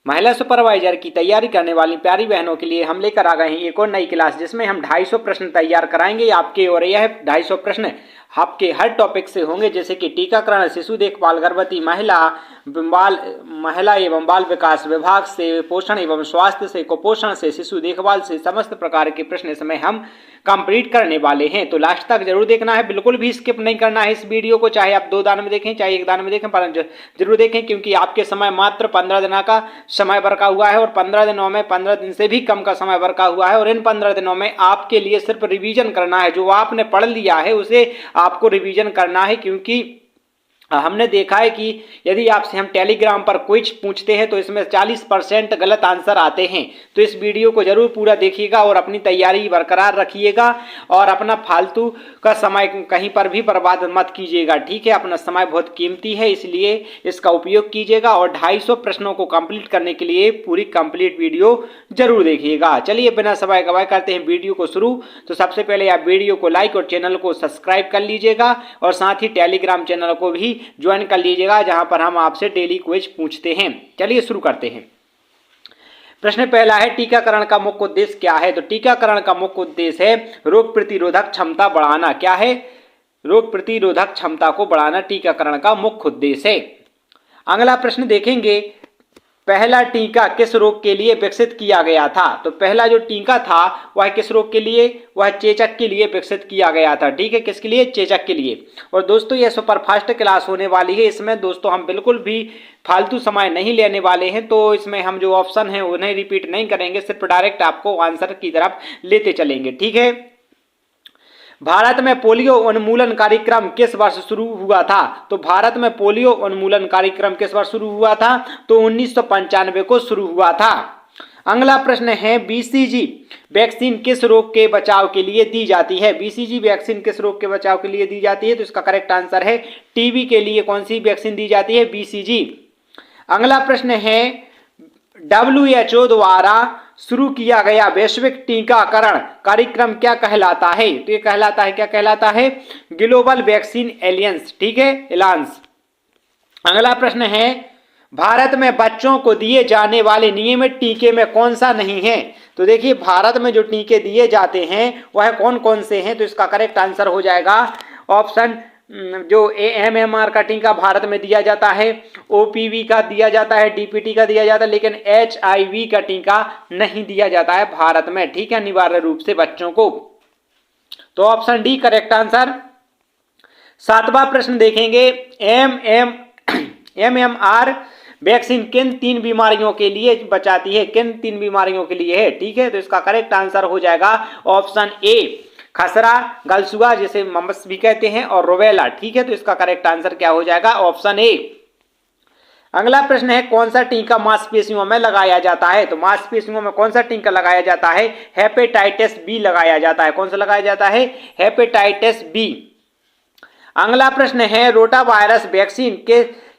महिला सुपरवाइजर की तैयारी करने वाली प्यारी बहनों के लिए हम लेकर आ गए हैं एक और नई क्लास, जिसमें हम 250 प्रश्न तैयार कराएंगे आपके। और यह 250 प्रश्न आपके हर टॉपिक से होंगे, जैसे कि टीकाकरण, शिशु देखभाल, गर्भवती महिला एवं बाल विकास विभाग से, पोषण एवं स्वास्थ्य से, कुपोषण से, शिशु देखभाल से, समस्त प्रकार के प्रश्न इसमें हम कंप्लीट करने वाले हैं। तो लास्ट तक जरूर देखना है, बिल्कुल भी स्किप नहीं करना है इस वीडियो को, चाहे आप 2 दान में देखें चाहे 1 दान में देखें, पर जरूर देखें, क्योंकि आपके समय मात्र 15 दिन का समय बरका हुआ है। और 15 दिनों में 15 दिन से भी कम का समय बरका हुआ है। और इन 15 दिनों में आपके लिए सिर्फ रिवीजन करना है। जो आपने पढ़ लिया है उसे आपको रिवीजन करना है, क्योंकि हमने देखा है कि यदि आपसे हम टेलीग्राम पर क्विज पूछते हैं तो इसमें 40% गलत आंसर आते हैं। तो इस वीडियो को जरूर पूरा देखिएगा और अपनी तैयारी बरकरार रखिएगा और अपना फालतू का समय कहीं पर भी बर्बाद मत कीजिएगा, ठीक है। अपना समय बहुत कीमती है, इसलिए इसका उपयोग कीजिएगा। और 250 प्रश्नों को कंप्लीट करने के लिए पूरी कंप्लीट वीडियो जरूर देखिएगा। चलिए बिना समय गवाए करते हैं वीडियो को शुरू। तो सबसे पहले आप वीडियो को लाइक और चैनल को सब्सक्राइब कर लीजिएगा और साथ ही टेलीग्राम चैनल को भी ज्वाइन कर लीजिएगा, जहां पर हम आपसे डेली क्विज पूछते हैं। चलिए शुरू करते हैं। प्रश्न पहला है, टीकाकरण का मुख्य उद्देश्य क्या है? तो टीकाकरण का मुख्य उद्देश्य है रोग प्रतिरोधक क्षमता बढ़ाना। क्या है? रोग प्रतिरोधक क्षमता को बढ़ाना टीकाकरण का मुख्य उद्देश्य है। अगला प्रश्न देखेंगे, पहला टीका किस रोग के लिए विकसित किया गया था? तो पहला जो टीका था वह किस रोग के लिए? वह चेचक के लिए विकसित किया गया था, ठीक है। किसके लिए? चेचक के लिए। और दोस्तों यह सुपरफास्ट क्लास होने वाली है, इसमें दोस्तों हम बिल्कुल भी फालतू समय नहीं लेने वाले हैं। तो इसमें हम जो ऑप्शन है उन्हें रिपीट नहीं करेंगे, सिर्फ डायरेक्ट आपको आंसर की तरफ लेते चलेंगे, ठीक है। भारत में पोलियो उन्मूलन कार्यक्रम किस वर्ष शुरू हुआ था? तो भारत में पोलियो उन्मूलन कार्यक्रम किस वर्ष शुरू हुआ था? तो 1995 को शुरू हुआ था। अगला प्रश्न है, बीसीजी वैक्सीन किस रोग के बचाव के लिए दी जाती है? बीसीजी वैक्सीन किस रोग के बचाव के लिए दी जाती है? तो इसका करेक्ट आंसर है टीबी के लिए कौन सी वैक्सीन दी जाती है? बीसीजी। अगला प्रश्न है, WHO द्वारा शुरू किया गया वैश्विक टीकाकरण कार्यक्रम क्या कहलाता है? तो ये कहलाता है, क्या कहलाता है? ग्लोबल वैक्सीन एलायंस, ठीक है, एलायंस। अगला प्रश्न है, भारत में बच्चों को दिए जाने वाले नियमित टीके में कौन सा नहीं है? तो देखिए भारत में जो टीके दिए जाते हैं वह कौन कौन से हैं? तो इसका करेक्ट आंसर हो जाएगा ऑप्शन, जो MMR का टीका भारत में दिया जाता है, OPV का दिया जाता है, DPT का दिया जाता है, लेकिन HIV का टीका नहीं दिया जाता है भारत में, ठीक है, अनिवार्य रूप से बच्चों को। तो ऑप्शन डी करेक्ट आंसर। 7वां प्रश्न देखेंगे, MMR वैक्सीन किन 3 बीमारियों के लिए बचाती है? किन 3 बीमारियों के लिए है, ठीक है। तो इसका करेक्ट आंसर हो जाएगा ऑप्शन ए, खसरा, गलसुआ जिसे मम्स भी कहते हैं, और रोबेला, ठीक है। तो इसका करेक्ट आंसर क्या हो जाएगा? ऑप्शन ए। अगला प्रश्न है, कौन सा टीका मांसपेशियों में लगाया जाता है? तो मांसपेशियों में कौन सा टीका लगाया जाता है? हेपेटाइटिस बी लगाया जाता है। कौन सा लगाया जाता है? Hepatitis B. अगला प्रश्न है, रोटा वायरस वैक्सीन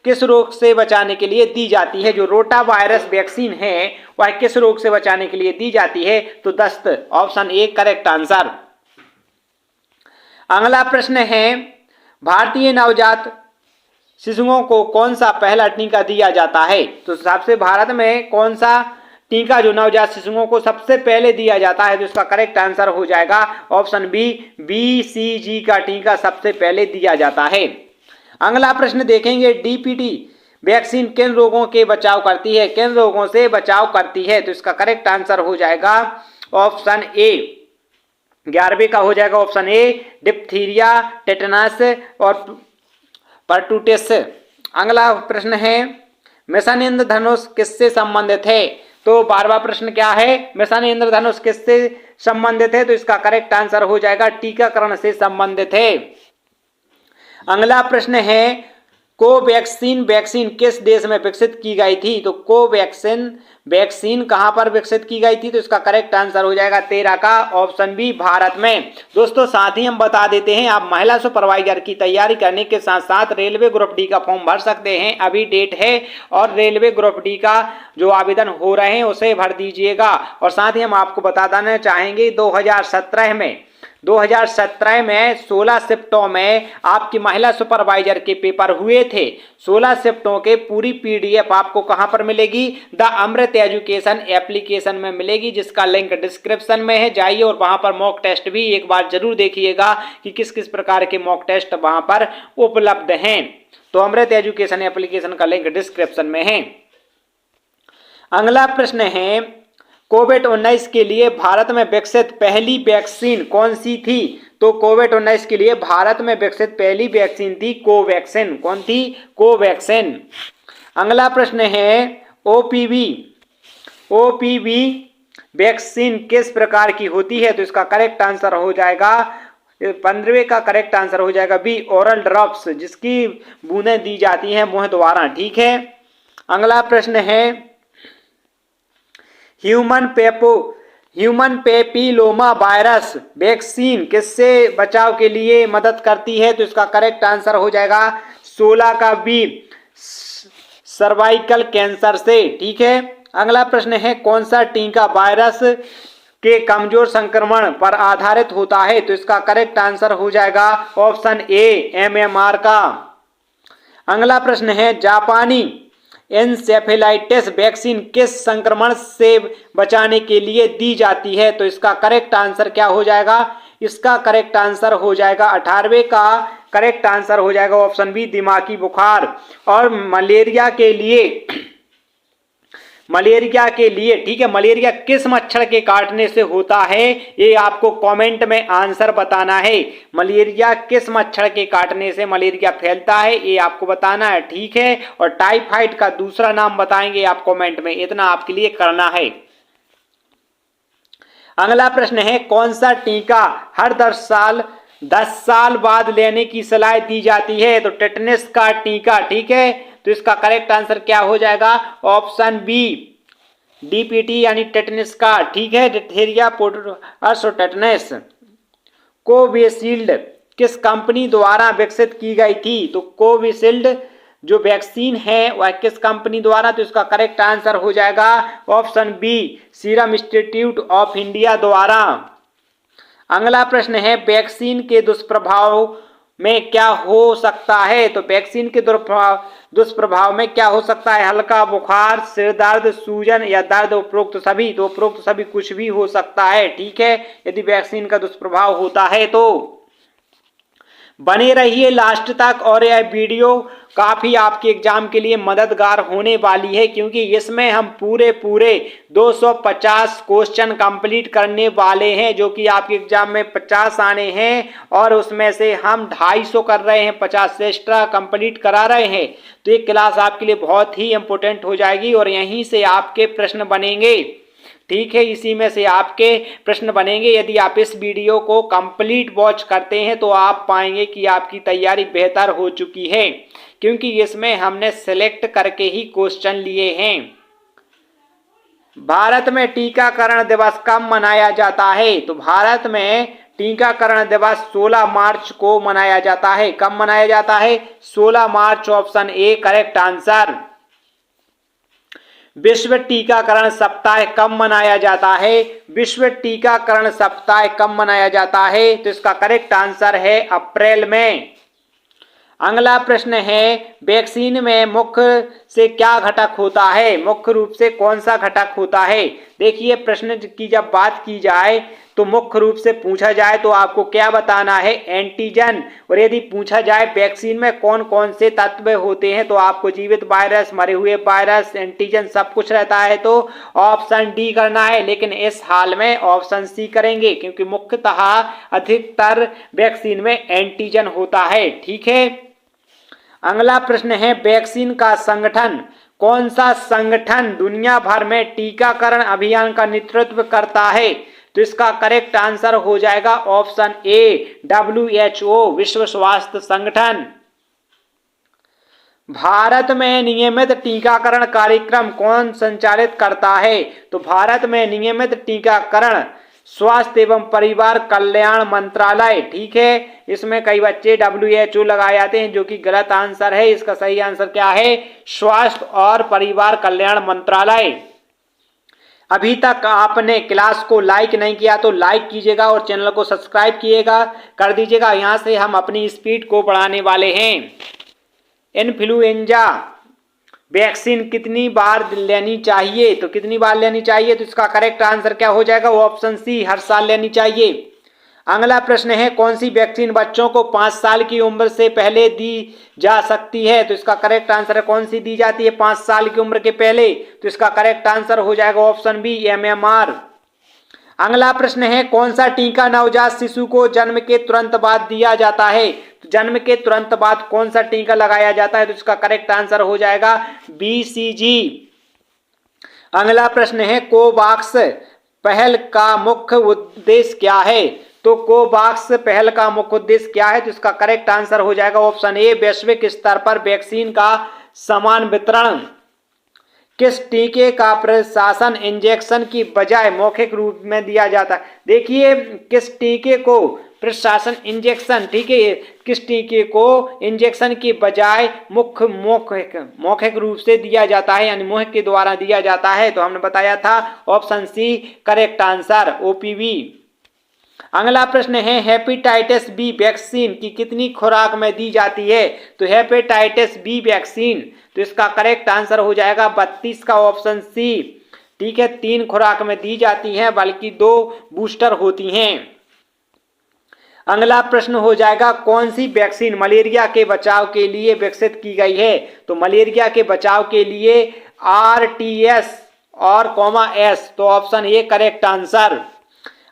किस रोग से बचाने के लिए दी जाती है? जो रोटा वायरस वैक्सीन है वह किस रोग से बचाने के लिए दी जाती है? तो दस्त, ऑप्शन ए करेक्ट आंसर। अगला प्रश्न है, भारतीय नवजात शिशुओं को कौन सा पहला टीका दिया जाता है? तो सबसे भारत में कौन सा टीका जो नवजात शिशुओं को सबसे पहले दिया जाता है? तो इसका करेक्ट आंसर हो जाएगा ऑप्शन बी, BCG का टीका सबसे पहले दिया जाता है। अगला प्रश्न देखेंगे, DPT वैक्सीन किन रोगों के बचाव करती है? किन रोगों से बचाव करती है? तो इसका करेक्ट आंसर हो जाएगा ऑप्शन ए, 11वें का हो जाएगा ऑप्शन ए, डिप्थीरिया, टेटनस और परटूटिस। अगला प्रश्न है, मिशन इंद्रधनुष किससे संबंधित है? तो 12वां प्रश्न क्या है? मिशन इंद्रधनुष किससे संबंधित है? तो इसका करेक्ट आंसर हो जाएगा टीकाकरण से संबंधित है। अगला प्रश्न है, कोवैक्सीन वैक्सीन किस देश में विकसित की गई थी? तो कोवैक्सीन वैक्सीन कहां पर विकसित की गई थी? तो इसका करेक्ट आंसर हो जाएगा 13 का ऑप्शन बी, भारत में। दोस्तों साथ ही हम बता देते हैं, आप महिला सुपरवाइजर की तैयारी करने के साथ साथ रेलवे ग्रुप डी का फॉर्म भर सकते हैं। अभी डेट है और रेलवे ग्रुप डी का जो आवेदन हो रहे हैं उसे भर दीजिएगा। और साथ ही हम आपको बता देना चाहेंगे, 2017 में 2017 में 16 शिफ्टों में आपकी महिला सुपरवाइजर के पेपर हुए थे। 16 शिफ्टों के पूरी पीडीएफ आपको कहां पर मिलेगी? द अमृत एजुकेशन एप्लीकेशन में मिलेगी, जिसका लिंक डिस्क्रिप्शन में है। जाइए और वहां पर मॉक टेस्ट भी एक बार जरूर देखिएगा कि किस किस प्रकार के मॉक टेस्ट वहां पर उपलब्ध हैं। तो अमृत एजुकेशन एप्लीकेशन का लिंक डिस्क्रिप्शन में है। अगला प्रश्न है, कोविड-19 के लिए भारत में विकसित पहली वैक्सीन कौन सी थी? तो कोविड-19 के लिए भारत में विकसित पहली वैक्सीन थी कोवैक्सीन। कौन थी? कोवैक्सीन। अगला प्रश्न है, ओपीवी वैक्सीन किस प्रकार की होती है? तो इसका करेक्ट आंसर हो जाएगा 15वें का करेक्ट आंसर हो जाएगा बी, ओरल ड्रॉप्स, जिसकी बूंदें दी जाती हैं मुंह द्वारा। ठीक है। अगला प्रश्न है, ह्यूमन पेपिलोमा वायरस वैक्सीन किससे बचाव के लिए मदद करती है? तो इसका करेक्ट आंसर हो जाएगा 16 का बी, सर्वाइकल कैंसर से। ठीक है। अगला प्रश्न है, कौन सा टीका वायरस के कमजोर संक्रमण पर आधारित होता है? तो इसका करेक्ट आंसर हो जाएगा ऑप्शन ए, MMR का। अगला प्रश्न है, जापानी एन्सेफेलाइटिस वैक्सीन किस संक्रमण से बचाने के लिए दी जाती है? तो इसका करेक्ट आंसर क्या हो जाएगा? इसका करेक्ट आंसर हो जाएगा 18वें का करेक्ट आंसर हो जाएगा ऑप्शन बी, दिमागी बुखार। और मलेरिया के लिए ठीक है, मलेरिया किस मच्छर के काटने से होता है? ये आपको कमेंट में आंसर बताना है। मलेरिया किस मच्छर के काटने से मलेरिया फैलता है, ये आपको बताना है। ठीक है। और टाइफाइड का दूसरा नाम बताएंगे आप कमेंट में, इतना आपके लिए करना है। अगला प्रश्न है, कौन सा टीका हर 10 साल बाद लेने की सलाह दी जाती है? तो टेटनस का टीका। ठीक है। तो इसका करेक्ट आंसर क्या हो जाएगा? ऑप्शन बी, DPT यानी टेटनस का। ठीक है, डिप्थीरिया, पोर्टोस और टेटनस। कोविशील्ड किस कंपनी द्वारा विकसित की गई थी? तो कोविशील्ड जो वैक्सीन है वह किस कंपनी द्वारा? तो इसका करेक्ट आंसर हो जाएगा option B, serum institute of India द्वारा। अगला प्रश्न है, वैक्सीन के दुष्प्रभाव में क्या हो सकता है? तो वैक्सीन के दुष्प्रभाव में क्या हो सकता है? हल्का बुखार, सिर दर्द, सूजन या दर्द, उपरोक्त सभी। तो उपरोक्त सभी कुछ भी हो सकता है। ठीक है, यदि वैक्सीन का दुष्प्रभाव होता है तो। बने रहिए लास्ट तक और यह वीडियो काफ़ी आपके एग्जाम के लिए मददगार होने वाली है, क्योंकि इसमें हम पूरे 250 क्वेश्चन कंप्लीट करने वाले हैं, जो कि आपके एग्जाम में 50 आने हैं और उसमें से हम 250 कर रहे हैं, 50 से एक्स्ट्रा कंप्लीट करा रहे हैं। तो ये क्लास आपके लिए बहुत ही इम्पोर्टेंट हो जाएगी और यहीं से आपके प्रश्न बनेंगे। ठीक है, इसी में से आपके प्रश्न बनेंगे। यदि आप इस वीडियो को कंप्लीट वॉच करते हैं तो आप पाएंगे कि आपकी तैयारी बेहतर हो चुकी है, क्योंकि इसमें हमने सेलेक्ट करके ही क्वेश्चन लिए हैं। भारत में टीकाकरण दिवस कब मनाया जाता है? तो भारत में टीकाकरण दिवस 16 मार्च को मनाया जाता है। कब मनाया जाता है? 16 मार्च, ऑप्शन ए करेक्ट आंसर। विश्व टीकाकरण सप्ताह कब मनाया जाता है? विश्व टीकाकरण सप्ताह कब मनाया जाता है? तो इसका करेक्ट आंसर है अप्रैल में। अगला प्रश्न है, वैक्सीन में मुख्य से क्या घटक होता है? मुख्य रूप से कौन सा घटक होता है? देखिए, प्रश्न की जब बात की जाए तो मुख्य रूप से पूछा जाए तो आपको क्या बताना है? एंटीजन। और यदि पूछा जाए वैक्सीन में कौन कौन से तत्व होते हैं तो आपको जीवित वायरस, मरे हुए वायरस, एंटीजन सब कुछ रहता है, तो ऑप्शन डी करना है। लेकिन इस हाल में ऑप्शन सी करेंगे, क्योंकि मुख्यतः अधिकतर वैक्सीन में एंटीजन होता है। ठीक है। अगला प्रश्न है, वैक्सीन का संगठन, कौन सा संगठन दुनिया भर में टीकाकरण अभियान का नेतृत्व करता है? तो इसका करेक्ट आंसर हो जाएगा ऑप्शन ए, WHO, विश्व स्वास्थ्य संगठन। भारत में नियमित टीकाकरण कार्यक्रम कौन संचालित करता है? तो भारत में नियमित टीकाकरण स्वास्थ्य एवं परिवार कल्याण मंत्रालय। ठीक है, इसमें कई बच्चे WHO लगाए जाते हैं, जो कि गलत आंसर है। इसका सही आंसर क्या है? स्वास्थ्य और परिवार कल्याण मंत्रालय। अभी तक आपने क्लास को लाइक नहीं किया तो लाइक कीजिएगा और चैनल को सब्सक्राइब कर दीजिएगा। यहाँ से हम अपनी स्पीड को बढ़ाने वाले हैं। इन्फ्लुएंजा वैक्सीन कितनी बार लेनी चाहिए? तो कितनी बार लेनी चाहिए? तो इसका करेक्ट आंसर क्या हो जाएगा? वो ऑप्शन सी, हर साल लेनी चाहिए। अगला प्रश्न है, कौन सी वैक्सीन बच्चों को 5 साल की उम्र से पहले दी जा सकती है? तो इसका करेक्ट आंसर है, कौन सी दी जाती है 5 साल की उम्र के पहले? तो इसका करेक्ट आंसर हो जाएगा ऑप्शन बी, MMR। अगला प्रश्न है, कौन सा टीका नवजात शिशु को जन्म के तुरंत बाद दिया जाता है? तो जन्म के तुरंत बाद कौन सा टीका लगाया जाता है? तो इसका करेक्ट आंसर हो जाएगा BCG। अगला प्रश्न है, कोवैक्स पहल का मुख्य उद्देश्य क्या है? तो कोवैक्स पहल का मुख्य उद्देश्य क्या है? तो इसका करेक्ट आंसर हो जाएगा ऑप्शन ए, वैश्विक स्तर पर वैक्सीन का समान वितरण। किस टीके का प्रशासन इंजेक्शन की बजाय मौखिक रूप में दिया जाता है? देखिए, किस टीके को प्रशासन इंजेक्शन, ठीक है, किस टीके को इंजेक्शन की बजाय मौखिक रूप से दिया जाता है, यानी मुंह के द्वारा दिया जाता है? तो हमने बताया था option C correct answer, OPV। अगला प्रश्न है, हेपेटाइटिस बी वैक्सीन की कितनी खुराक में दी जाती है? तो हेपेटाइटिस बी वैक्सीन, तो इसका करेक्ट आंसर हो जाएगा 32 का ऑप्शन सी। ठीक है, 3 खुराक में दी जाती हैं, बल्कि 2 बूस्टर होती हैं। अगला प्रश्न हो जाएगा, कौन सी वैक्सीन मलेरिया के बचाव के लिए विकसित की गई है? तो मलेरिया के बचाव के लिए RTS और S, तो ऑप्शन ए करेक्ट आंसर।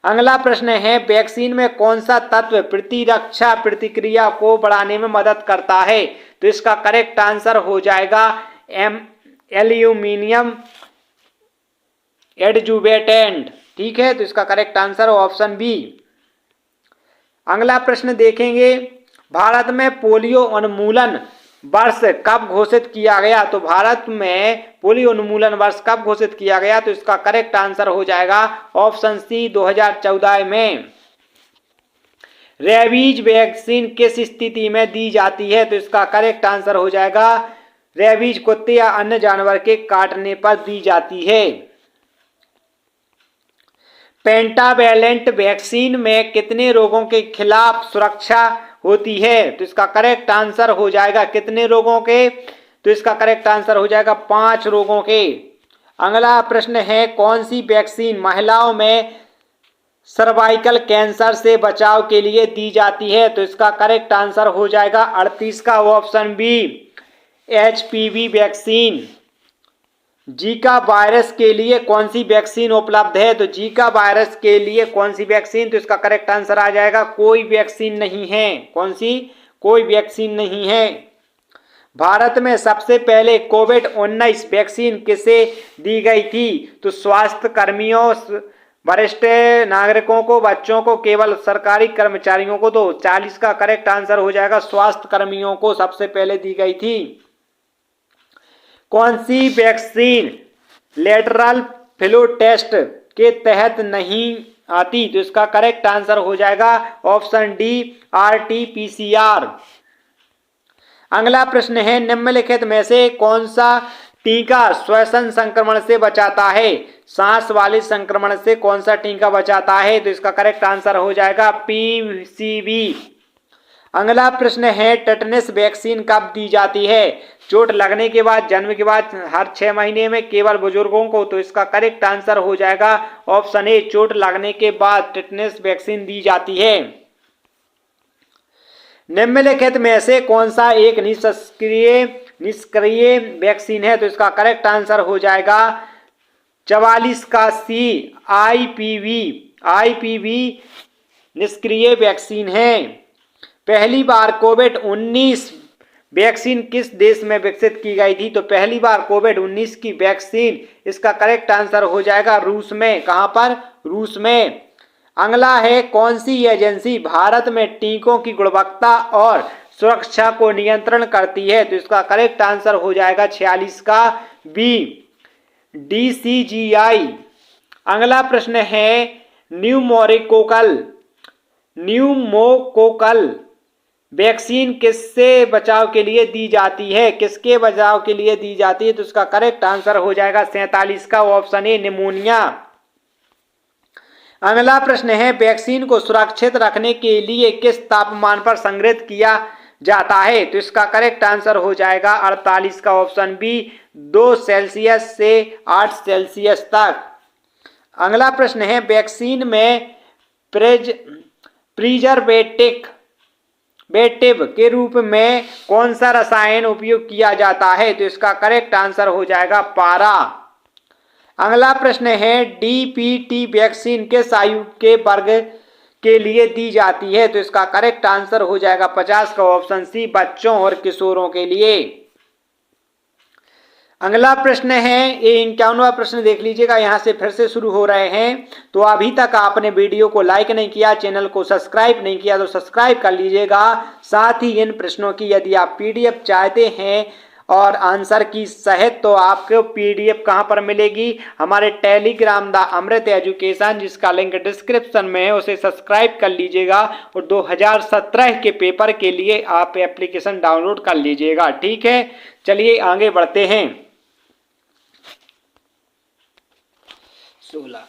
अगला प्रश्न है, वैक्सीन में कौन सा तत्व प्रतिरक्षा प्रतिक्रिया को बढ़ाने में मदद करता है? तो इसका करेक्ट आंसर हो जाएगा एल्यूमिनियम एडजुवेटेंट। ठीक है, तो इसका करेक्ट आंसर ऑप्शन बी। अगला प्रश्न देखेंगे, भारत में पोलियो उन्मूलन वर्ष कब घोषित किया गया? तो भारत में पोलियो उन्मूलन वर्ष कब घोषित किया गया? तो इसका करेक्ट आंसर हो जाएगा ऑप्शन सी, 2014 में। रेबीज वैक्सीन किस स्थिति में दी जाती है? तो इसका करेक्ट आंसर हो जाएगा रेबीज कुत्ते या अन्य जानवर के काटने पर दी जाती है। पेंटावैलेंट वैक्सीन में कितने रोगों के खिलाफ सुरक्षा होती है? तो इसका करेक्ट आंसर हो जाएगा कितने रोगों के? तो इसका करेक्ट आंसर हो जाएगा 5 रोगों के। अगला प्रश्न है, कौन सी वैक्सीन महिलाओं में सर्वाइकल कैंसर से बचाव के लिए दी जाती है? तो इसका करेक्ट आंसर हो जाएगा 38 का option B, HPV vaccine. Zika virus के लिए कौन सी वैक्सीन उपलब्ध है? तो जीका वायरस के लिए कौन सी वैक्सीन? तो इसका करेक्ट आंसर आ जाएगा कोई वैक्सीन नहीं है। कौन सी? कोई वैक्सीन नहीं है। भारत में सबसे पहले कोविड-19 वैक्सीन किसे दी गई थी? तो स्वास्थ्य कर्मियों, वरिष्ठ नागरिकों को, बच्चों को, केवल सरकारी कर्मचारियों को? तो 40 का करेक्ट आंसर हो जाएगा स्वास्थ्य कर्मियों को सबसे पहले दी गई थी। कौन सी वैक्सीन लेटरल फ्लो टेस्ट के तहत नहीं आती? तो इसका करेक्ट आंसर हो जाएगा ऑप्शन डी, RT-PCR। अगला प्रश्न है, निम्नलिखित में से कौन सा टीका श्वसन संक्रमण से बचाता है? सांस वाले संक्रमण से कौन सा टीका बचाता है? तो इसका करेक्ट आंसर हो जाएगा PCV। अगला प्रश्न है, टेटनस वैक्सीन कब दी जाती है? चोट लगने के बाद, जन्म के बाद, हर 6 महीने में, केवल बुजुर्गों को? तो इसका करेक्ट आंसर हो जाएगा ऑप्शन ए, चोट लगने के बाद टेटनस वैक्सीन दी जाती है। निम्नलिखित में से कौन सा एक निष्क्रिय वैक्सीन है? तो इसका करेक्ट आंसर हो जाएगा 44 का सी, IPV निष्क्रिय वैक्सीन है। पहली बार कोविड-19 वैक्सीन किस देश में विकसित की गई थी? तो पहली बार कोविड-19 की वैक्सीन, इसका करेक्ट आंसर हो जाएगा रूस में। कहां पर? रूस में। अगला है, कौन सी एजेंसी भारत में टीकों की गुणवत्ता और सुरक्षा को नियंत्रण करती है? तो इसका करेक्ट आंसर हो जाएगा 46 का बी, DCGI। अगला प्रश्न है, न्यूमोकोकल वैक्सीन किससे बचाव के लिए दी जाती है, किसके बचाव के लिए दी जाती है? तो इसका करेक्ट आंसर हो जाएगा 47 का ऑप्शन ए, निमोनिया। अगला प्रश्न है, वैक्सीन को सुरक्षित रखने के लिए किस तापमान पर संग्रहित किया जाता है? तो इसका करेक्ट आंसर हो जाएगा 48 का ऑप्शन बी, 2 सेल्सियस से 8 सेल्सियस तक। अगला प्रश्न है, वैक्सीन में प्रिजर्वेटिव के रूप में कौन सा रसायन उपयोग किया जाता है? तो इसका करेक्ट आंसर हो जाएगा पारा। अगला प्रश्न है, डीपीटी वैक्सीन किस आयु के वर्ग के लिए दी जाती है? तो इसका करेक्ट आंसर हो जाएगा 50 का ऑप्शन सी, बच्चों और किशोरों के लिए। अगला प्रश्न है, ये 51वां प्रश्न देख लीजिएगा, यहां से फिर से शुरू हो रहे हैं। तो अभी तक आपने वीडियो को लाइक नहीं किया, चैनल को सब्सक्राइब नहीं किया तो सब्सक्राइब कर लीजिएगा। साथ ही इन प्रश्नों की यदि आप पीडीएफ चाहते हैं और आंसर की सहित, तो आपको पीडीएफ कहां पर मिलेगी? हमारे टेलीग्राम द अमृत एजुकेशन, जिसका लिंक डिस्क्रिप्शन में है, उसे सब्सक्राइब कर लीजिएगा और 2017 के पेपर के लिए आप एप्लीकेशन डाउनलोड कर लीजिएगा। ठीक है, चलिए आगे बढ़ते हैं। 16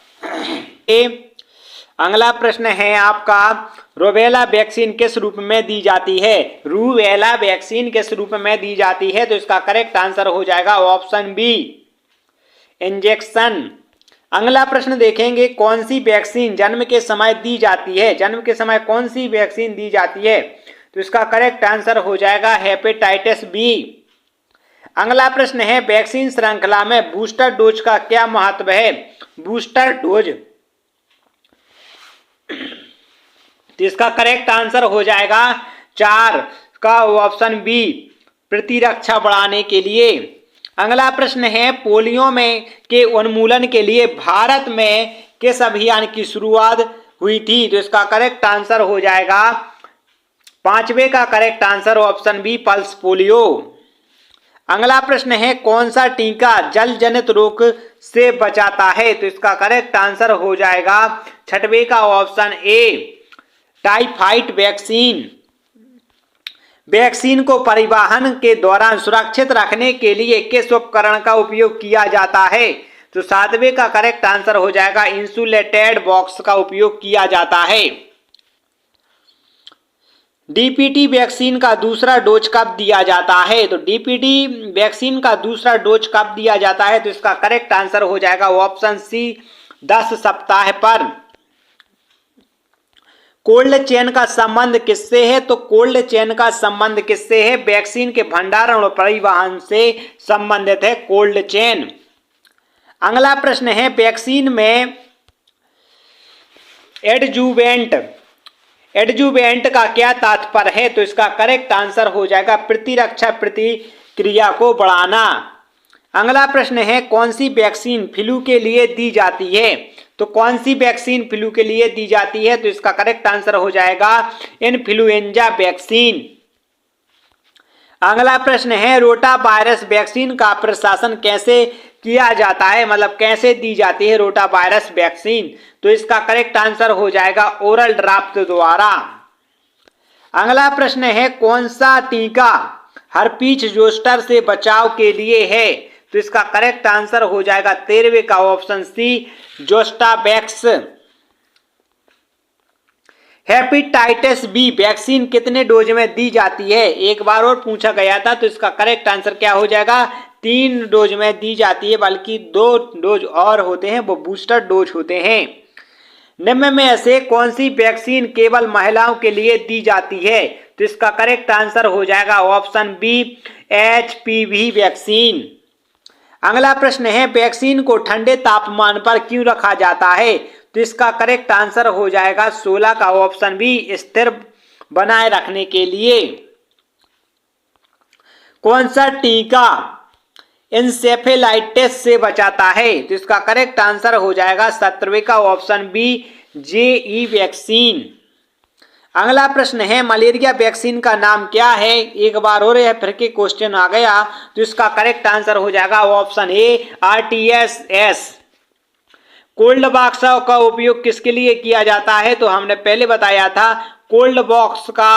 अगला प्रश्न है आपका, रूबेला वैक्सीन किस रूप में दी जाती है? रूबेला वैक्सीन किस रूप में दी जाती है? तो इसका करेक्ट आंसर हो जाएगा ऑप्शन बी, इंजेक्शन। अगला प्रश्न देखेंगे, कौन सी वैक्सीन जन्म के समय दी जाती है? जन्म के समय कौन सी वैक्सीन दी जाती है? तो इसका करेक्ट आंसर हो जाएगा हेपेटाइटिस बी। अगला प्रश्न है, वैक्सीन श्रृंखला में बूस्टर डोज का क्या महत्व है? बूस्टर डोज, तो इसका करेक्ट आंसर हो जाएगा 4 का ऑप्शन बी, प्रतिरक्षा बढ़ाने के लिए। अगला प्रश्न है, पोलियो में के उन्मूलन के लिए भारत में किस अभियान की शुरुआत हुई थी? तो इसका करेक्ट आंसर हो जाएगा 5वें का correct answer option B, pulse polio. अगला प्रश्न है, कौन सा टीका जल जनित रोग से बचाता है? तो इसका करेक्ट आंसर हो जाएगा 6वें का option A, typhoid vaccine. Vaccine को परिवहन के दौरान सुरक्षित रखने के लिए किस उपकरण का उपयोग किया जाता है? तो 7वें का करेक्ट आंसर हो जाएगा इंसुलेटेड बॉक्स का उपयोग किया जाता है। डीपीटी वैक्सीन का दूसरा डोज कब दिया जाता है? तो डीपीटी वैक्सीन का दूसरा डोज कब दिया जाता है? तो इसका करेक्ट आंसर हो जाएगा ऑप्शन सी, 10 सप्ताह पर। कोल्ड चेन का संबंध किससे है? तो कोल्ड चेन का संबंध किससे है? वैक्सीन के भंडारण और परिवहन से संबंधित है कोल्ड चेन। अगला प्रश्न है, वैक्सीन में एडजुवेंट का क्या तात्पर्य है? तो इसका करेक्ट आंसर हो जाएगा प्रतिरक्षा प्रतिक्रिया को बढ़ाना। अगला प्रश्न है, कौन सी वैक्सीन फ्लू के लिए दी जाती है? तो कौन सी वैक्सीन फ्लू के लिए दी जाती है? तो इसका करेक्ट आंसर हो जाएगा इन्फ्लुएंजा वैक्सीन। अगला प्रश्न है, रोटा वायरस वैक्सीन का प्रशासन कैसे किया जाता है? मतलब कैसे दी जाती है रोटा वायरस वैक्सीन? तो इसका करेक्ट आंसर हो जाएगा ओरल ड्राफ्ट द्वारा। अगला प्रश्न है, कौन सा टीका हर्पीज जोस्टर से बचाव के लिए है? तो इसका करेक्ट आंसर हो जाएगा 13वें का option C, Zostavax. Hepatitis B vaccine कितने डोज में दी जाती है? एक बार और पूछा गया था, तो इसका करेक्ट आंसर क्या हो जाएगा? 3 डोज में दी जाती है, बल्कि 2 डोज और होते हैं, वो बूस्टर डोज होते हैं। निम्न में से कौन सी वैक्सीन केवल महिलाओं के लिए दी जाती है? तो इसका करेक्ट आंसर हो जाएगा ऑप्शन बी, एचपीवी वैक्सीन। अगला प्रश्न है, वैक्सीन को ठंडे तापमान पर क्यों रखा जाता है? तो इसका करेक्ट आंसर हो जाएगा 16 का ऑप्शन बी, स्थिर बनाए रखने के लिए। कौन सा टीका इंसेफेलाइटिस से बचाता है? तो इसका करेक्ट आंसर हो जाएगा 17वें का ऑप्शन बी, जेई वैक्सीन। अगला प्रश्न है, मलेरिया वैक्सीन का नाम क्या है? एक बार हो रहा है, फिर के क्वेश्चन आ गया, तो इसका करेक्ट आंसर हो जाएगा ऑप्शन ए, RTS। कोल्ड बॉक्स का उपयोग किसके लिए किया जाता है? तो हमने पहले बताया था, कोल्ड बॉक्स का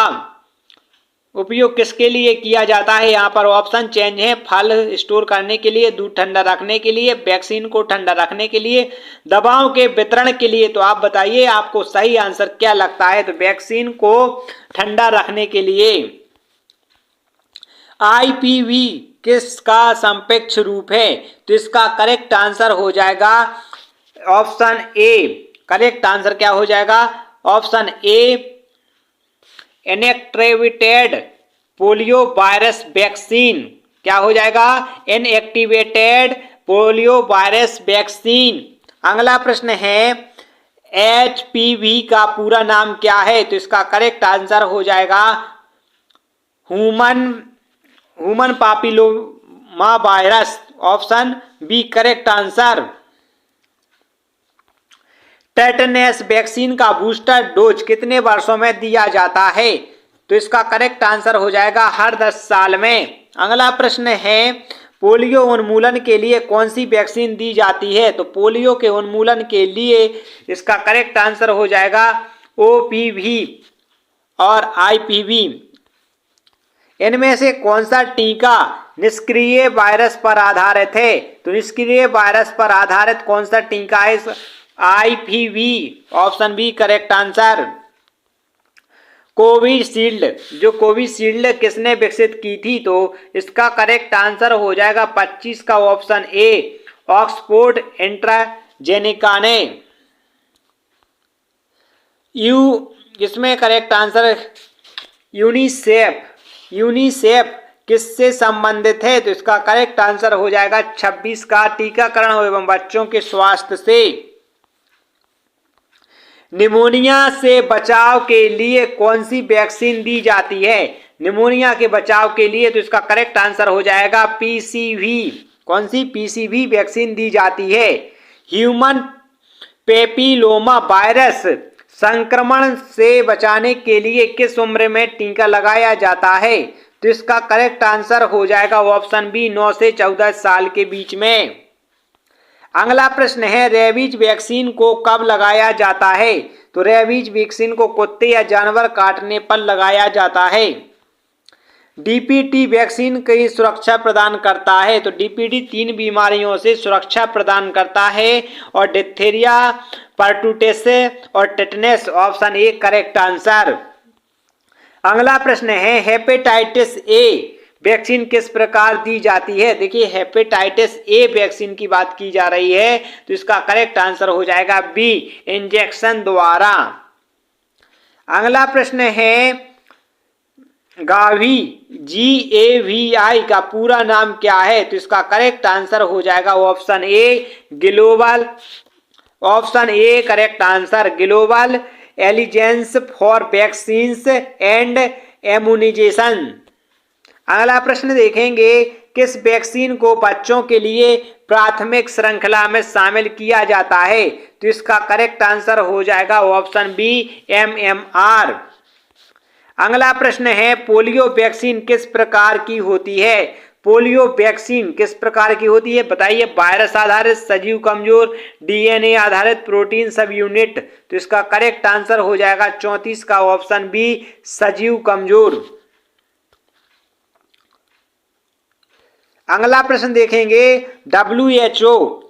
उपयोग किसके लिए किया जाता है? यहाँ पर ऑप्शन चेंज है। फल स्टोर करने के लिए, दूध ठंडा रखने के लिए, वैक्सीन को ठंडा रखने के लिए, दवाओं के वितरण के लिए। तो आप बताइए आपको सही आंसर क्या लगता है? तो वैक्सीन को ठंडा रखने के लिए। आईपीवी किसका सापेक्ष रूप है? तो इसका करेक्ट आंसर हो जाएगा ऑप्शन ए। करेक्ट आंसर क्या हो जाएगा? ऑप्शन ए, इनएक्टिवेटेड पोलियो वायरस वैक्सीन। क्या हो जाएगा? Inactivated polio virus vaccine. अगला प्रश्न है एचपीवी का पूरा नाम क्या है? तो इसका करेक्ट आंसर हो जाएगा human papilloma virus. Option B correct answer. Tetanus vaccine का बूस्टर डोज कितने वर्षों में दिया जाता है? तो इसका करेक्ट आंसर हो जाएगा हर 10 साल में। अगला प्रश्न है पोलियो उन्मूलन के लिए कौन सी वैक्सीन दी जाती है? तो पोलियो के उन्मूलन के लिए इसका करेक्ट आंसर हो जाएगा ओपीवी और आईपीवी। इनमें से कौन सा टीका निष्क्रिय वायरस पर आधारित है? तो निष्क्रिय वायरस पर आधारित कौन सा टीका है? IPV. Option B correct answer. Covishield, जो कोविशील्ड किसने विकसित की थी? तो इसका करेक्ट आंसर हो जाएगा 25 का ऑप्शन ए, ऑक्सफोर्ड एस्ट्राजेनेका ने। इसमें करेक्ट आंसर यूनिसेफ किससे संबंधित है? तो इसका करेक्ट आंसर हो जाएगा 26 का टीकाकरण एवं बच्चों के स्वास्थ्य से। निमोनिया से बचाव के लिए कौन सी वैक्सीन दी जाती है? निमोनिया के बचाव के लिए तो इसका करेक्ट आंसर हो जाएगा पीसीवी। कौन सी? पीसीवी वैक्सीन दी जाती है। ह्यूमन पेपिलोमा वायरस संक्रमण से बचाने के लिए किस उम्र में टीका लगाया जाता है? तो इसका करेक्ट आंसर हो जाएगा ऑप्शन बी 9 से 14 साल के बीच में। अगला प्रश्न है रेबीज वैक्सीन को कब लगाया जाता है? तो रेबीज वैक्सीन को कुत्ते या जानवर काटने पर लगाया जाता है। डीपीटी वैक्सीन की सुरक्षा प्रदान करता है। तो डीपीटी 3 बीमारियों से सुरक्षा प्रदान करता है और डिप्थीरिया, परटूसिस और tetanus. Option A correct answer. अगला प्रश्न है हेपेटाइटिस ए वैक्सीन किस प्रकार दी जाती है? देखिए हेपेटाइटिस ए वैक्सीन की बात की जा रही है तो इसका करेक्ट आंसर हो जाएगा बी, इंजेक्शन द्वारा। अगला प्रश्न है गावी GAVI का पूरा नाम क्या है? तो इसका करेक्ट आंसर हो जाएगा option A global. Option A correct answer, global alliance for vaccines and immunization. अगला प्रश्न देखेंगे किस वैक्सीन को बच्चों के लिए प्राथमिक श्रृंखला में शामिल किया जाता है? तो इसका करेक्ट आंसर हो जाएगा ऑप्शन बी MMR। अगला प्रश्न है पोलियो वैक्सीन किस प्रकार की होती है? पोलियो वैक्सीन किस प्रकार की होती है बताइए? वायरस आधारित, सजीव कमजोर, DNA आधारित, प्रोटीन सब यूनिट। तो इसका करेक्ट आंसर हो जाएगा 34 का ऑप्शन बी, सजीव कमजोर। अगला प्रश्न देखेंगे WHO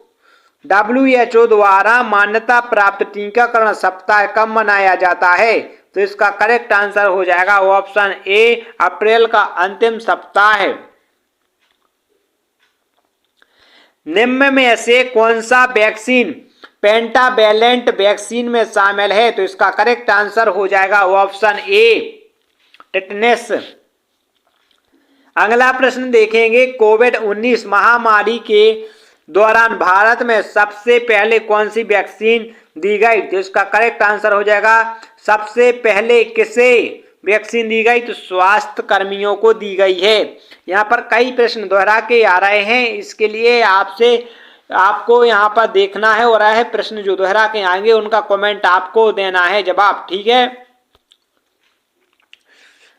द्वारा मान्यता प्राप्त टीकाकरण सप्ताह कब मनाया जाता है? तो इसका करेक्ट आंसर हो जाएगा ऑप्शन ए, अप्रैल का अंतिम सप्ताह है। निम्न में से कौन सा वैक्सीन पेंटावैलेंट वैक्सीन में शामिल है? तो इसका करेक्ट आंसर हो जाएगा ऑप्शन ए, टेटनस। अगला प्रश्न देखेंगे कोविड-19 महामारी के दौरान भारत में सबसे पहले कौन सी वैक्सीन दी गई? तो इसका करेक्ट आंसर हो जाएगा सबसे पहले किसे वैक्सीन दी गई? तो स्वास्थ्य कर्मियों को दी गई है। यहाँ पर कई प्रश्न दोहरा के आ रहे हैं, इसके लिए आपको यहाँ पर देखना है और है प्रश्न जो दोहरा के आएंगे उनका कमेंट आपको देना है जवाब, ठीक है।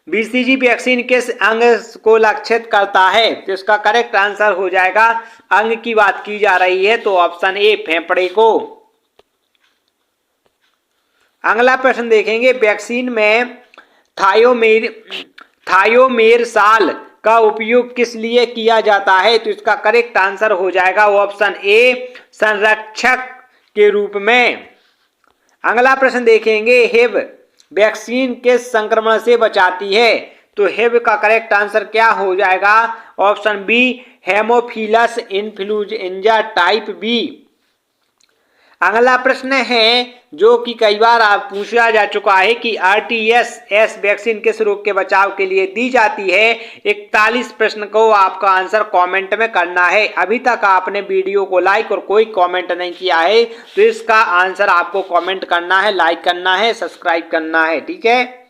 BCG वैक्सीन किस अंग को लक्षित करता है? तो इसका करेक्ट आंसर हो जाएगा, अंग की बात की जा रही है तो ऑप्शन ए, फेफड़े को। अगला प्रश्न देखेंगे वैक्सीन में थायोमेरसाल का उपयोग किस लिए किया जाता है? तो इसका करेक्ट आंसर हो जाएगा ऑप्शन ए, संरक्षक के रूप में। अगला प्रश्न देखेंगे, हिब वैक्सीन किस संक्रमण से बचाती है? तो हिब का करेक्ट आंसर क्या हो जाएगा? Option B, haemophilus influenzae type B. अगला प्रश्न है जो कि कई बार आप पूछा जा चुका है कि RTS वैक्सीन किस रोग के बचाव के लिए दी जाती है? 41 प्रश्न को आपका आंसर कमेंट में करना है। अभी तक आपने वीडियो को लाइक और कोई कमेंट नहीं किया है तो इसका आंसर आपको कमेंट करना है, लाइक करना है, सब्सक्राइब करना है, ठीक है।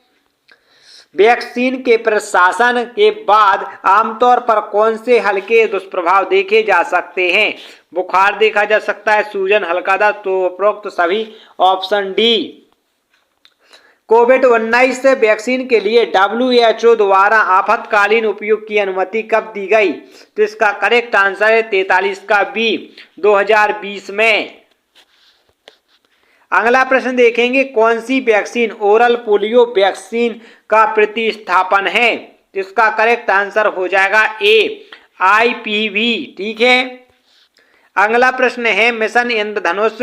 वैक्सीन के प्रशासन के बाद आमतौर पर कौन से हल्के दुष्प्रभाव देखे जा सकते हैं? बुखार देखा जा सकता है, सूजन, हल्का दर्द, तो उपरोक्त सभी। Option D. कोविड-19 वैक्सीन के लिए WHO द्वारा आपातकालीन उपयोग की अनुमति कब दी गई? तो इसका करेक्ट आंसर है 43 का बी, 2020 में। अगला प्रश्न देखेंगे, कौन सी वैक्सीन ओरल पोलियो वैक्सीन का प्रतिस्थापन है? इसका करेक्ट आंसर हो जाएगा ए, IPV, ठीक है। अगला प्रश्न है, मिशन इंद्रधनुष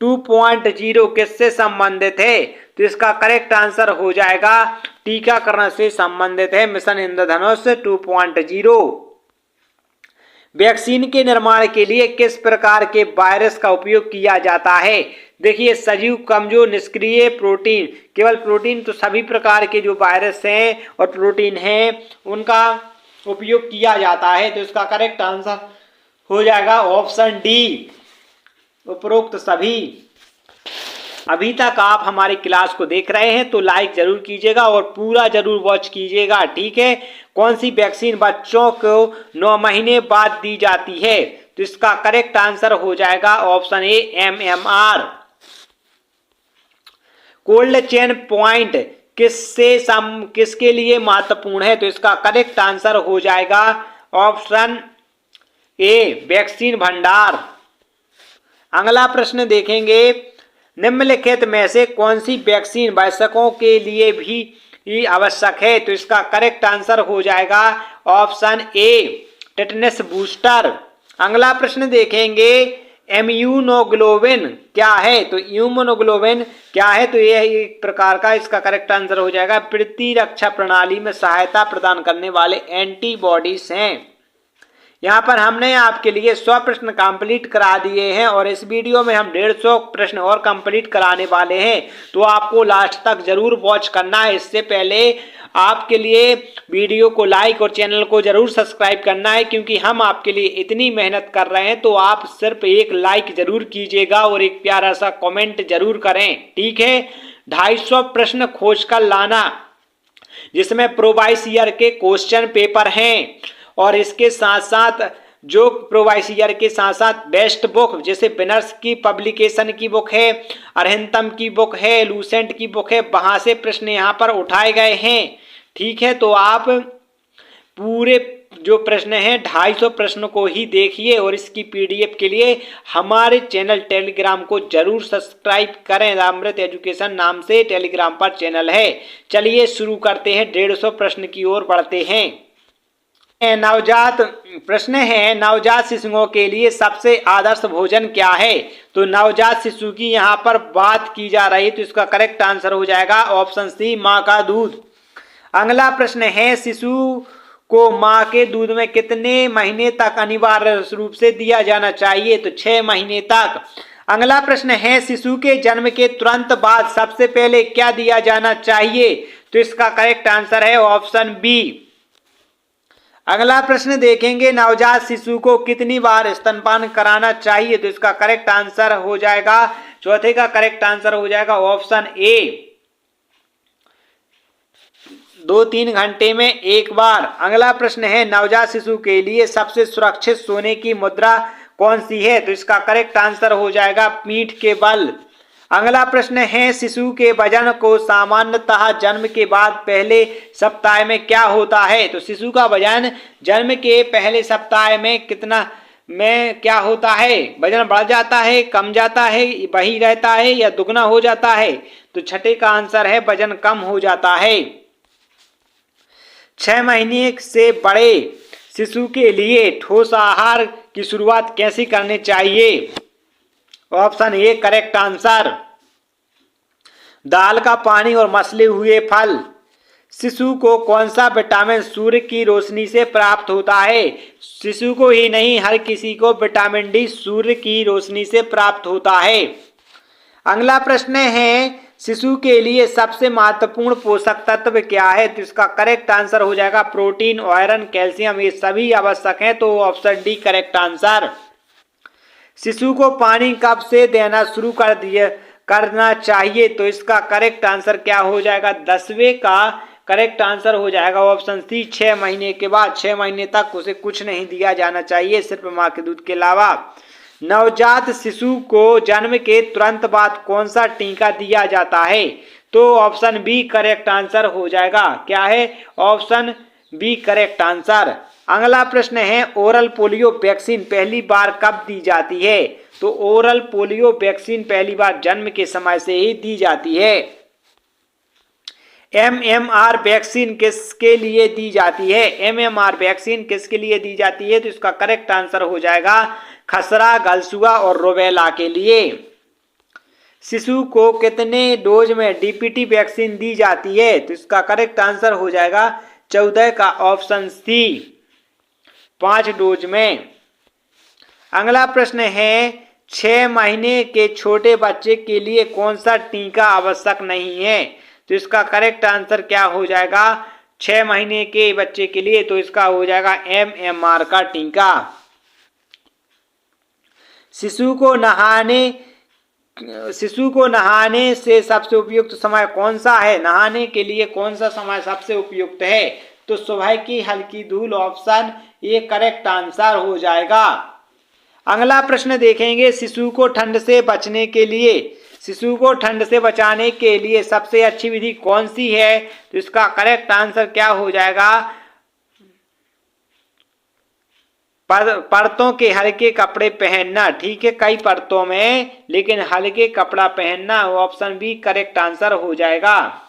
2.0 किससे संबंधित है? तो इसका करेक्ट आंसर हो जाएगा टीकाकरण से संबंधित है मिशन इंद्रधनुष 2.0। वैक्सीन के निर्माण के लिए किस प्रकार के वायरस का उपयोग किया जाता है? देखिए, सजीव, कमजोर, निष्क्रिय, प्रोटीन, केवल प्रोटीन, तो सभी प्रकार के जो वायरस हैं और प्रोटीन हैं उनका उपयोग किया जाता है। तो इसका करेक्ट आंसर हो जाएगा ऑप्शन डी, उपरोक्त सभी। अभी तक आप हमारी क्लास को देख रहे हैं तो लाइक जरूर कीजिएगा और पूरा जरूर वॉच कीजिएगा, ठीक है। कौन सी वैक्सीन बच्चों को 9 महीने बाद दी जाती है? तो इसका करेक्ट आंसर हो जाएगा ऑप्शन ए, MMR। कोल्ड चेन पॉइंट किसके लिए महत्वपूर्ण है? तो इसका करेक्ट आंसर हो जाएगा ऑप्शन ए, वैक्सीन भंडार। अगला प्रश्न देखेंगे, निम्नलिखित में से कौन सी वैक्सीन वयस्कों के लिए भी आवश्यक है? तो इसका करेक्ट आंसर हो जाएगा ऑप्शन ए, टेटनस बूस्टर। अगला प्रश्न देखेंगे, इम्यूनोग्लोबिन क्या है? तो इम्यूनोग्लोबिन क्या है? तो यह एक प्रकार का, इसका करेक्ट आंसर हो जाएगा प्रतिरक्षा प्रणाली में सहायता प्रदान करने वाले एंटीबॉडीज हैं। यहाँ पर हमने आपके लिए 100 प्रश्न कंप्लीट करा दिए हैं और इस वीडियो में हम 150 प्रश्न और कंप्लीट कराने वाले हैं, तो आपको लास्ट तक जरूर वॉच करना है। इससे पहले आपके लिए वीडियो को लाइक और चैनल को जरूर सब्सक्राइब करना है, क्योंकि हम आपके लिए इतनी मेहनत कर रहे हैं। तो आप सिर्फ एक लाइक जरूर कीजिएगा और एक प्यारा सा कमेंट जरूर करें, ठीक है। 250 प्रश्न खोज कर लाना, जिसमें प्रीवियस ईयर के क्वेश्चन पेपर हैं और इसके साथ साथ जो प्रीवियस ईयर के साथ साथ बेस्ट बुक, जैसे विनर्स की पब्लिकेशन की बुक है, अरहंतम की बुक है, लूसेंट की बुक है, वहां से प्रश्न यहाँ पर उठाए गए हैं, ठीक है। तो आप पूरे जो प्रश्न हैं 250 प्रश्न को ही देखिए और इसकी PDF के लिए हमारे चैनल टेलीग्राम को जरूर सब्सक्राइब करें। अमृत एजुकेशन नाम से टेलीग्राम पर चैनल है। चलिए शुरू करते हैं, 150 प्रश्न की ओर बढ़ते हैं। नवजात प्रश्न है, नवजात शिशुओं के लिए सबसे आदर्श भोजन क्या है? तो नवजात शिशु की यहाँ पर बात की जा रही है, तो इसका करेक्ट आंसर हो जाएगा ऑप्शन सी, माँ का दूध। अगला प्रश्न है, शिशु को माँ के दूध में कितने महीने तक अनिवार्य रूप से दिया जाना चाहिए? तो 6 महीने तक। अगला प्रश्न है, शिशु के जन्म के तुरंत बाद सबसे पहले क्या दिया जाना चाहिए? तो इसका करेक्ट आंसर है ऑप्शन बी। अगला प्रश्न देखेंगे, नवजात शिशु को कितनी बार स्तनपान कराना चाहिए? तो इसका करेक्ट आंसर हो जाएगा, चौथे का करेक्ट आंसर हो जाएगा ऑप्शन ए, 2-3 घंटे में एक बार। अगला प्रश्न है, नवजात शिशु के लिए सबसे सुरक्षित सोने की मुद्रा कौन सी है? तो इसका करेक्ट आंसर हो जाएगा पीठ के बल। अगला प्रश्न है, शिशु के वजन को सामान्यतः जन्म के बाद पहले सप्ताह में क्या होता है? तो शिशु का वजन जन्म के पहले सप्ताह में क्या होता है? वजन बढ़ जाता है, कम जाता है, वही रहता है या दुगना हो जाता है? तो छठे का आंसर है वजन कम हो जाता है। 6 महीने से बड़े शिशु के लिए ठोस आहार की शुरुआत कैसे करनी चाहिए? ऑप्शन ए करेक्ट आंसर, दाल का पानी और मसले हुए फल। शिशु को कौन सा विटामिन सूर्य की रोशनी से प्राप्त होता है? शिशु को ही नहीं, हर किसी को विटामिन डी सूर्य की रोशनी से प्राप्त होता है। अगला प्रश्न है, शिशु के लिए सबसे महत्वपूर्ण पोषक तत्व क्या है? तो इसका करेक्ट आंसर हो जाएगा प्रोटीन, आयरन, कैल्शियम, ये सभी आवश्यक हैं, तो ऑप्शन डी करेक्ट आंसर। शिशु को पानी कब से देना शुरू करना चाहिए? तो इसका करेक्ट आंसर क्या हो जाएगा? 10वें का करेक्ट आंसर हो जाएगा ऑप्शन सी, 6 महीने के बाद। 6 महीने तक उसे कुछ नहीं दिया जाना चाहिए, सिर्फ माँ के दूध के अलावा। नवजात शिशु को जन्म के तुरंत बाद कौन सा टीका दिया जाता है? तो ऑप्शन बी करेक्ट आंसर हो जाएगा। क्या है? Option B correct answer. अगला प्रश्न है, ओरल पोलियो वैक्सीन पहली बार कब दी जाती है? तो ओरल पोलियो वैक्सीन पहली बार जन्म के समय से ही दी जाती है। एमएमआर वैक्सीन किसके लिए दी जाती है? एमएमआर वैक्सीन किसके लिए दी जाती है? तो इसका करेक्ट आंसर हो जाएगा खसरा, गलसुआ और रुबेला के लिए। शिशु को कितने डोज में डीपीटी वैक्सीन दी जाती है? तो इसका करेक्ट आंसर हो जाएगा 14 का ऑप्शन सी, 5 डोज में। अगला प्रश्न है, 6 महीने के छोटे बच्चे के लिए कौन सा टीका आवश्यक नहीं है? तो इसका करेक्ट आंसर क्या हो जाएगा 6 महीने के बच्चे के लिए? तो इसका हो जाएगा एमएमआर का टीका। शिशु को नहाने से सबसे उपयुक्त समय कौन सा है? नहाने के लिए कौन सा समय सबसे उपयुक्त है? तो सुबह की हल्की धूल, ऑप्शन ए करेक्ट आंसर हो जाएगा। अगला प्रश्न देखेंगे, शिशु को ठंड से बचाने के लिए सबसे अच्छी विधि कौन सी है? तो इसका करेक्ट आंसर क्या हो जाएगा? परतों के हल्के कपड़े पहनना। ठीक है, कई परतों में, लेकिन हल्के कपड़ा पहनना, ऑप्शन बी करेक्ट आंसर हो जाएगा।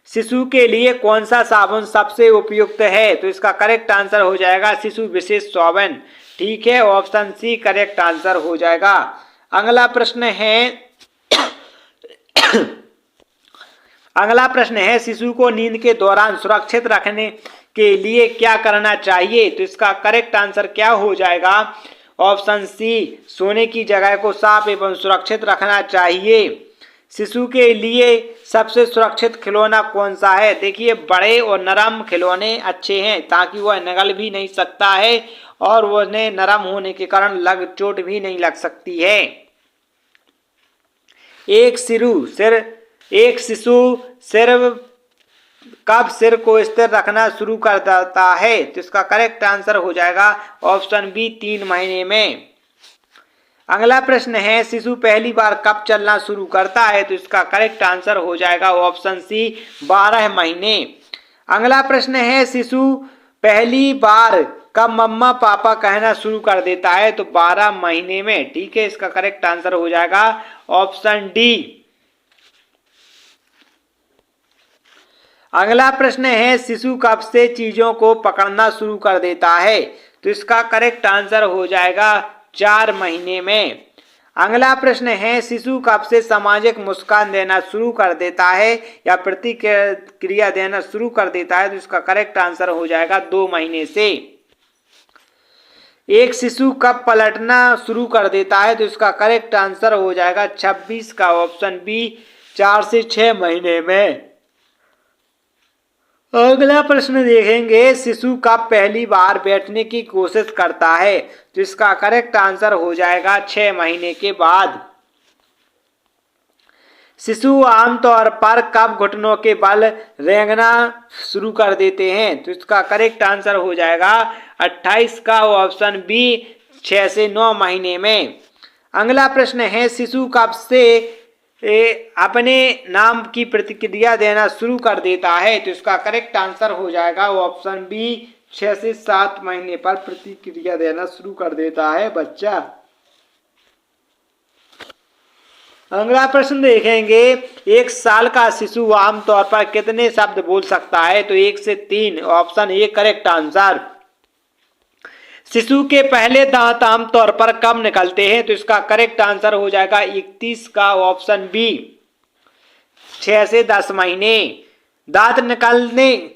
शिशु के लिए कौन सा साबुन सबसे उपयुक्त है? तो इसका करेक्ट आंसर हो जाएगा शिशु विशेष साबुन। ठीक है, ऑप्शन सी करेक्ट आंसर हो जाएगा। अगला प्रश्न है, शिशु को नींद के दौरान सुरक्षित रखने के लिए क्या करना चाहिए? तो इसका करेक्ट आंसर क्या हो जाएगा? ऑप्शन सी, सोने की जगह को साफ एवं सुरक्षित रखना चाहिए। शिशु के लिए सबसे सुरक्षित खिलौना कौन सा है? देखिए, बड़े और नरम खिलौने अच्छे हैं, ताकि वह निगल भी नहीं सकता है और उन्हें नरम होने के कारण चोट भी नहीं लग सकती है। एक शिशु कब सिर को स्थिर रखना शुरू कर देता है? तो इसका करेक्ट आंसर हो जाएगा ऑप्शन बी, 3 महीने में। अगला प्रश्न है, शिशु पहली बार कब चलना शुरू करता है? तो इसका करेक्ट आंसर हो जाएगा ऑप्शन सी, 12 महीने। अगला प्रश्न है, शिशु पहली बार कब मम्मा पापा कहना शुरू कर देता है? तो 12 महीने में। ठीक है, इसका करेक्ट आंसर हो जाएगा ऑप्शन डी। अगला प्रश्न है, शिशु कब से चीजों को पकड़ना शुरू कर देता है? तो इसका करेक्ट आंसर हो जाएगा 4 महीने में। अगला प्रश्न है, शिशु कब से सामाजिक मुस्कान देना शुरू कर देता है या प्रतिक्रिया देना शुरू कर देता है? तो इसका करेक्ट आंसर हो जाएगा 2 महीने से। एक शिशु कब पलटना शुरू कर देता है? तो इसका करेक्ट आंसर हो जाएगा 26 का ऑप्शन बी, 4 से 6 महीने में। अगला प्रश्न देखेंगे, शिशु कब पहली बार बैठने की कोशिश करता है? तो इसका करेक्ट आंसर हो जाएगा 6 महीने के बाद। शिशु आमतौर पर कब घुटनों के बल रेंगना शुरू कर देते हैं? तो इसका करेक्ट आंसर हो जाएगा 28 का ऑप्शन बी, 6 से 9 महीने में। अगला प्रश्न है, शिशु कब से अपने नाम की प्रतिक्रिया देना शुरू कर देता है? तो इसका करेक्ट आंसर हो जाएगा ऑप्शन बी, 6 से 7 महीने पर प्रतिक्रिया देना शुरू कर देता है बच्चा। अगला प्रश्न देखेंगे, एक साल का शिशु आमतौर पर कितने शब्द बोल सकता है? तो 1 से 3। Option A correct answer. शिशु के पहले दांत आमतौर पर कब निकलते हैं? तो इसका करेक्ट आंसर हो जाएगा 31 का ऑप्शन बी, 6 से 10 महीने। दांत निकलने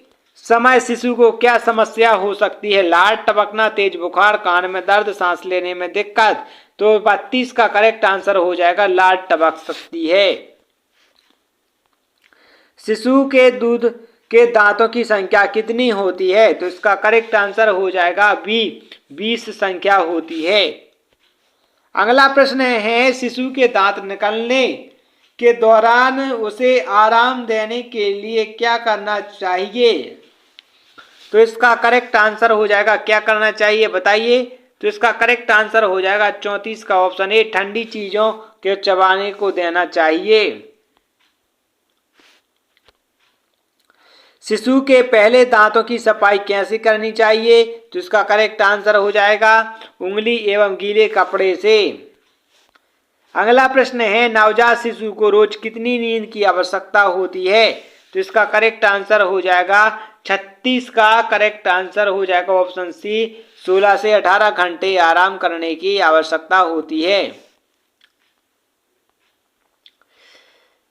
समय शिशु को क्या समस्या हो सकती है? लार टपकना, तेज बुखार, कान में दर्द, सांस लेने में दिक्कत। तो 32 का करेक्ट आंसर हो जाएगा लार टपक सकती है। शिशु के दूध के दांतों की संख्या कितनी होती है? तो इसका करेक्ट आंसर हो जाएगा बी, 20 संख्या होती है। अगला प्रश्न है, शिशु के दांत निकलने के दौरान उसे आराम देने के लिए क्या करना चाहिए? तो इसका करेक्ट आंसर हो जाएगा, क्या करना चाहिए बताइए? तो इसका करेक्ट आंसर हो जाएगा 34 का ऑप्शन ए, ठंडी चीजों के चबाने को देना चाहिए। शिशु के पहले दांतों की सफाई कैसे करनी चाहिए? तो इसका करेक्ट आंसर हो जाएगा उंगली एवं गीले कपड़े से। अगला प्रश्न है, नवजात शिशु को रोज कितनी नींद की आवश्यकता होती है? तो इसका करेक्ट आंसर हो जाएगा 36 का करेक्ट आंसर हो जाएगा ऑप्शन सी, 16 से 18 घंटे आराम करने की आवश्यकता होती है।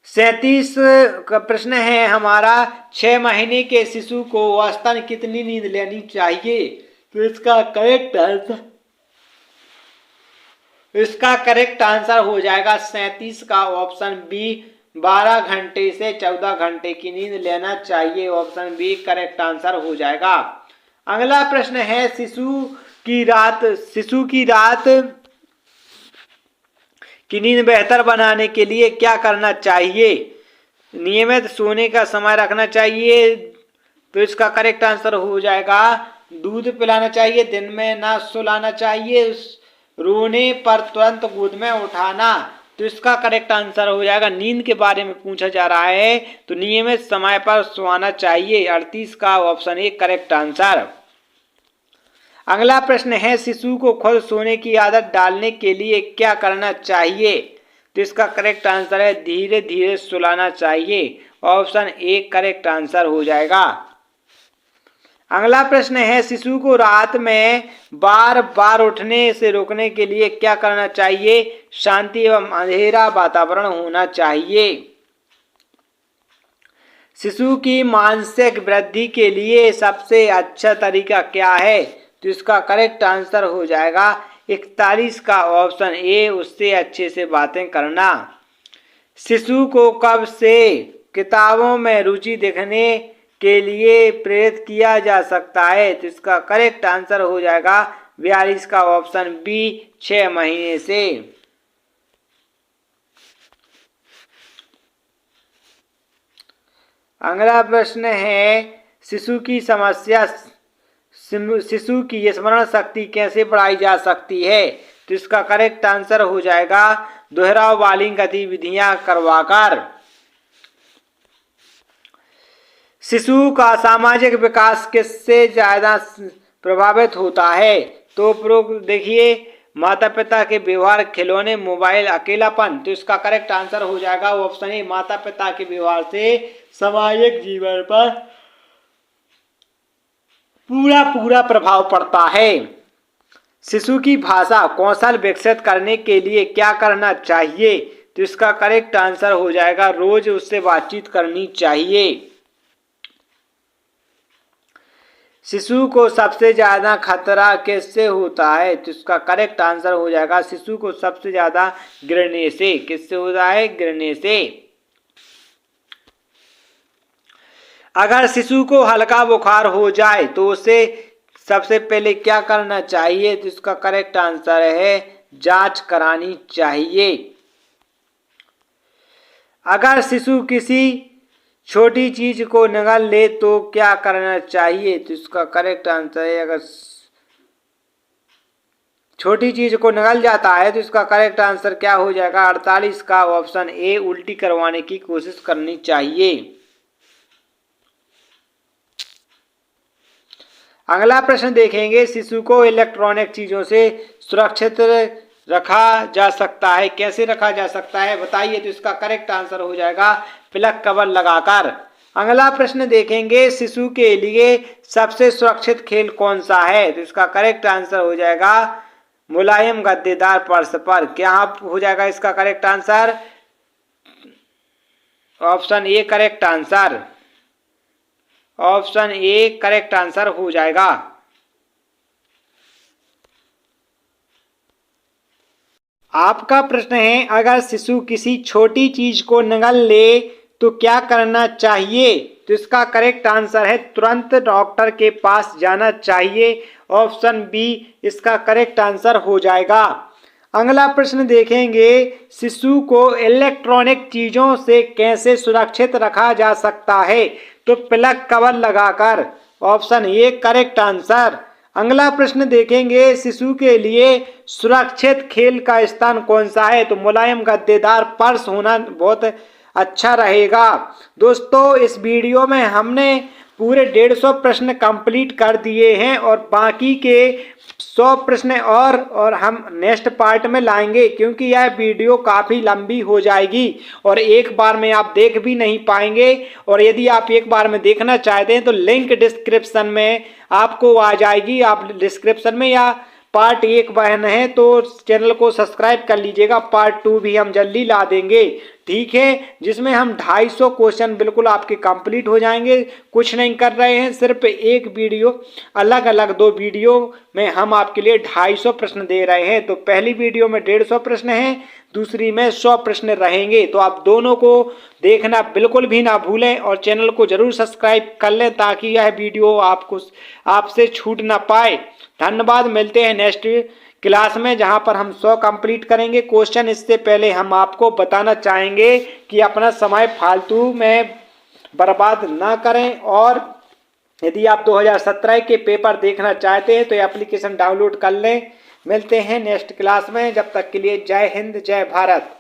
37 का प्रश्न है हमारा, 6 महीने के शिशु को औसतन कितनी नींद लेनी चाहिए? तो इसका करेक्ट आंसर हो जाएगा 37 का ऑप्शन बी, 12 घंटे से 14 घंटे की नींद लेना चाहिए। ऑप्शन बी करेक्ट आंसर हो जाएगा। अगला प्रश्न है, शिशु की रात की नींद बेहतर बनाने के लिए क्या करना चाहिए? नियमित सोने का समय रखना चाहिए। तो इसका करेक्ट आंसर हो जाएगा दूध पिलाना चाहिए, दिन में ना सुलाना चाहिए, रोने पर तुरंत गोद में उठाना। तो इसका करेक्ट आंसर हो जाएगा, नींद के बारे में पूछा जा रहा है तो नियमित समय पर सोना चाहिए। 38 का ऑप्शन ए करेक्ट आंसर। अगला प्रश्न है, शिशु को खुद सोने की आदत डालने के लिए क्या करना चाहिए? तो इसका करेक्ट आंसर है धीरे धीरे सुलाना चाहिए। ऑप्शन ए करेक्ट आंसर हो जाएगा। अगला प्रश्न है, शिशु को रात में बार बार उठने से रोकने के लिए क्या करना चाहिए? शांति एवं अंधेरा वातावरण होना चाहिए। शिशु की मानसिक वृद्धि के लिए सबसे अच्छा तरीका क्या है? तो इसका करेक्ट आंसर हो जाएगा 41 का ऑप्शन ए, उससे अच्छे से बातें करना। शिशु को कब से किताबों में रुचि दिखने के लिए प्रेरित किया जा सकता है? तो इसका करेक्ट आंसर हो जाएगा 42 का ऑप्शन बी, 6 महीने से। अगला प्रश्न है, शिशु की स्मरण शक्ति कैसे बढ़ाई जा सकती है? तो इसका करेक्ट आंसर हो जाएगा दोहराव वाली गतिविधियां करवाकर। शिशु का सामाजिक विकास किससे ज्यादा प्रभावित होता है? तो देखिए, माता पिता के व्यवहार, खिलौने, मोबाइल, अकेलापन। तो इसका करेक्ट आंसर हो जाएगा ऑप्शन ए, माता पिता के व्यवहार से सामाजिक जीवन पर पूरा प्रभाव पड़ता है। शिशु की भाषा कौशल विकसित करने के लिए क्या करना चाहिए? तो इसका करेक्ट आंसर हो जाएगा रोज उससे बातचीत करनी चाहिए। शिशु को सबसे ज्यादा खतरा किससे होता है? तो इसका करेक्ट आंसर हो जाएगा शिशु को सबसे ज्यादा गिरने से। किससे होता है? गिरने से। अगर शिशु को हल्का बुखार हो जाए तो उसे सबसे पहले क्या करना चाहिए? तो इसका करेक्ट आंसर है जांच करानी चाहिए। अगर शिशु किसी छोटी चीज को निगल ले तो क्या करना चाहिए? तो इसका करेक्ट आंसर है, अगर छोटी चीज को निगल जाता है तो इसका करेक्ट आंसर क्या हो जाएगा? 48 का ऑप्शन ए, उल्टी करवाने की कोशिश करनी चाहिए। अगला प्रश्न देखेंगे, शिशु को इलेक्ट्रॉनिक चीजों से सुरक्षित रखा जा सकता है? कैसे रखा जा सकता है बताइए। तो इसका करेक्ट आंसर हो जाएगा प्लग कवर लगाकर। अगला प्रश्न देखेंगे, शिशु के लिए सबसे सुरक्षित खेल कौन सा है? तो इसका करेक्ट आंसर हो जाएगा मुलायम गद्देदार फर्श पर। क्या हो जाएगा इसका correct answer? Option A correct answer. Option A correct answer हो जाएगा। आपका प्रश्न है, अगर शिशु किसी छोटी चीज को निगल ले तो क्या करना चाहिए? तो इसका करेक्ट आंसर है तुरंत डॉक्टर के पास जाना चाहिए। ऑप्शन बी इसका करेक्ट आंसर हो जाएगा। अगला प्रश्न देखेंगे, शिशु को इलेक्ट्रॉनिक चीजों से कैसे सुरक्षित रखा जा सकता है? तो प्लग कवर लगाकर। Option A correct answer. अगला प्रश्न देखेंगे, शिशु के लिए सुरक्षित खेल का स्थान कौन सा है? तो मुलायम गद्देदार फर्श होना बहुत अच्छा रहेगा। दोस्तों इस वीडियो में हमने पूरे 150 प्रश्न कंप्लीट कर दिए हैं और बाकी के 100 प्रश्न और हम नेक्स्ट पार्ट में लाएंगे, क्योंकि यह वीडियो काफ़ी लंबी हो जाएगी और एक बार में आप देख भी नहीं पाएंगे। और यदि आप एक बार में देखना चाहते हैं तो लिंक डिस्क्रिप्शन में आपको आ जाएगी। आप डिस्क्रिप्शन में या पार्ट 1 बहन है तो चैनल को सब्सक्राइब कर लीजिएगा। पार्ट 2 भी हम जल्दी ला देंगे, ठीक है, जिसमें हम 250 क्वेश्चन बिल्कुल आपके कंप्लीट हो जाएंगे। कुछ नहीं कर रहे हैं, सिर्फ एक वीडियो, अलग अलग 2 वीडियो में हम आपके लिए 250 प्रश्न दे रहे हैं। तो पहली वीडियो में 150 प्रश्न हैं, दूसरी में 100 प्रश्न रहेंगे। तो आप दोनों को देखना बिल्कुल भी ना भूलें और चैनल को जरूर सब्सक्राइब कर लें ताकि यह वीडियो आपसे छूट ना पाए। धन्यवाद। मिलते हैं नेक्स्ट क्लास में जहां पर हम 100 कंप्लीट करेंगे क्वेश्चन। इससे पहले हम आपको बताना चाहेंगे कि अपना समय फालतू में बर्बाद ना करें और यदि आप 2017 के पेपर देखना चाहते हैं तो ये एप्लीकेशन डाउनलोड कर लें। मिलते हैं नेक्स्ट क्लास में, जब तक के लिए जय हिंद जय भारत।